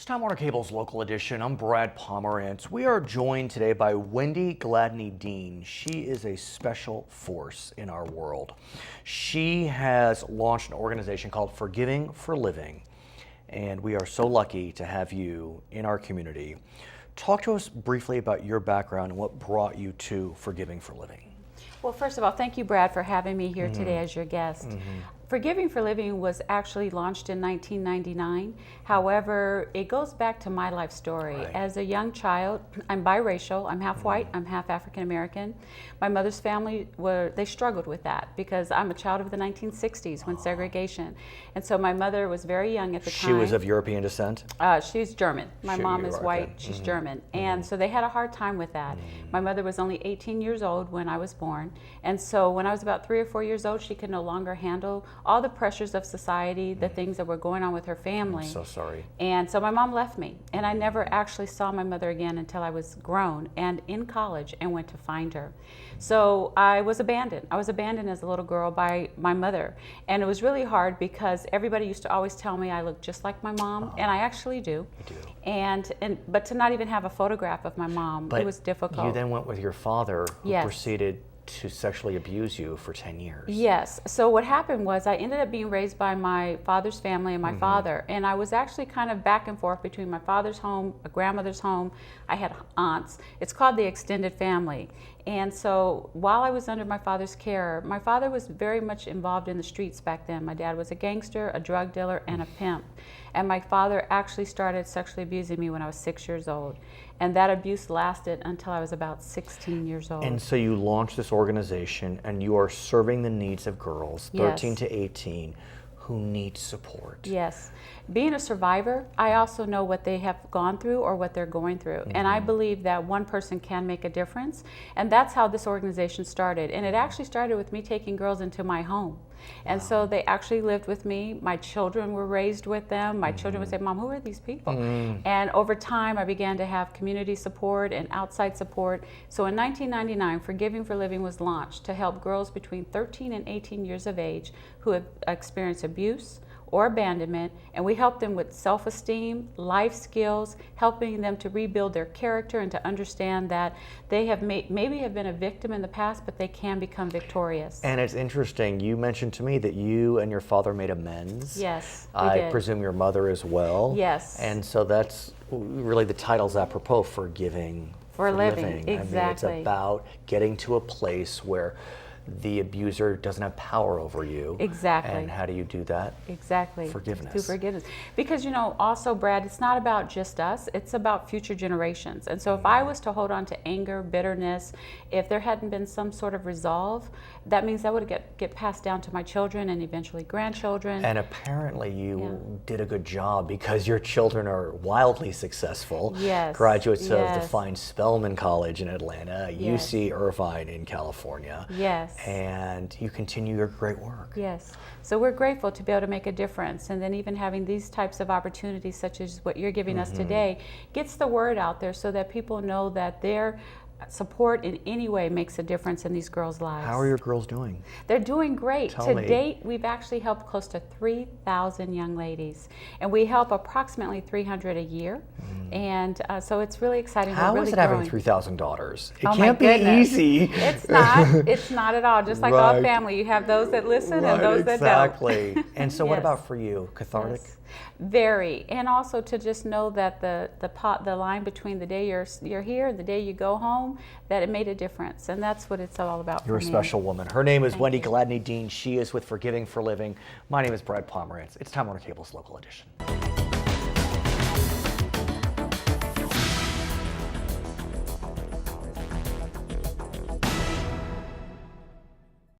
Time Warner Cable's Local Edition. I'm Brad Pomerance. We are joined today by Wendy Gladney Dean. She is a special force in our world. She has launched an organization called Forgiving for Living, and we are so lucky to have you in our community. Talk to us briefly about your background and what brought you to Forgiving for Living. Well, first of all, thank you, Brad, for having me here today as your guest. Forgiving for Living was actually launched in 1999. However, it goes back to my life story. Right. As a young child, I'm biracial. I'm half white, I'm half African American. My mother's family, they struggled with that because I'm a child of the 1960s when segregation. And so my mother was very young at the time. She was of European descent? She's German. My mom is white, she's German. And so they had a hard time with that. My mother was only 18 years old when I was born. And so when I was about 3 or 4 years old, she could no longer handle all the pressures of society, the things that were going on with her family. I'm so sorry. And so my mom left me, and I never actually saw my mother again until I was grown and in college and went to find her. So I was abandoned. I was abandoned as a little girl by my mother. And it was really hard because everybody used to always tell me I look just like my mom, and I actually do. You do. But to not even have a photograph of my mom, it was difficult. You then went with your father, who Yes. proceeded to sexually abuse you for 10 years. Yes. So what happened was I ended up being raised by my father's family and my father. And I was actually kind of back and forth between my father's home, a grandmother's home. I had aunts. It's called the extended family. And so while I was under my father's care, my father was very much involved in the streets back then. My dad was a gangster, a drug dealer, and a pimp. And my father actually started sexually abusing me when I was 6 years old. And that abuse lasted until I was about 16 years old. And so you launched this organization and you are serving the needs of girls, 13 Yes. to 18, who need support. Yes. Being a survivor, I also know what they have gone through or what they're going through. And I believe that one person can make a difference. And that's how this organization started. And it actually started with me taking girls into my home. And so they actually lived with me. My children were raised with them. My children would say, "Mom, who are these people?" And over time, I began to have community support and outside support. So in 1999, Forgiving for Living was launched to help girls between 13 and 18 years of age who have experienced abuse or abandonment, and we help them with self-esteem, life skills, helping them to rebuild their character and to understand that they have maybe have been a victim in the past, but they can become victorious. And it's interesting, you mentioned to me that you and your father made amends. Yes, we I did. presume your mother as well. Yes. And so that's really the title's apropos, Forgiving For Living, I mean, exactly. it's about getting to a place where the abuser doesn't have power over you. Exactly. And how do you do that? Exactly. Forgiveness. Through forgiveness. Because, you know, also, Brad, it's not about just us, it's about future generations. And so if I was to hold on to anger, bitterness, if there hadn't been some sort of resolve, that means that would get passed down to my children and eventually grandchildren. And apparently you did a good job because your children are wildly successful. Yes. Graduates of the Yes. fine Spelman College in Atlanta, Yes. UC Irvine in California. Yes. And you continue your great work. Yes. So we're grateful to be able to make a difference. And then even having these types of opportunities, such as what you're giving us today, gets the word out there so that people know that their support in any way makes a difference in these girls' lives. How are your girls doing? They're doing great. Tell To me. date, we've actually helped close to 3,000 young ladies. And we help approximately 300 a year. And so it's really exciting. How We're is really it having growing. 3,000 daughters? It Oh my can't be goodness. easy. It's not. It's not at all. Just like all Right. family, you have those that listen Right, and those that exactly. don't. And so what Yes. about for you? Cathartic? Yes. Very, and also to just know that the line between the day you're here and the day you go home, that it made a difference, and that's what it's all about. You're a for me. special woman. Her name is Thank Wendy you. Gladney Dean. She is with Forgiving for Living. My name is Brad Pomerance. It's Time Warner Cable's Local Edition.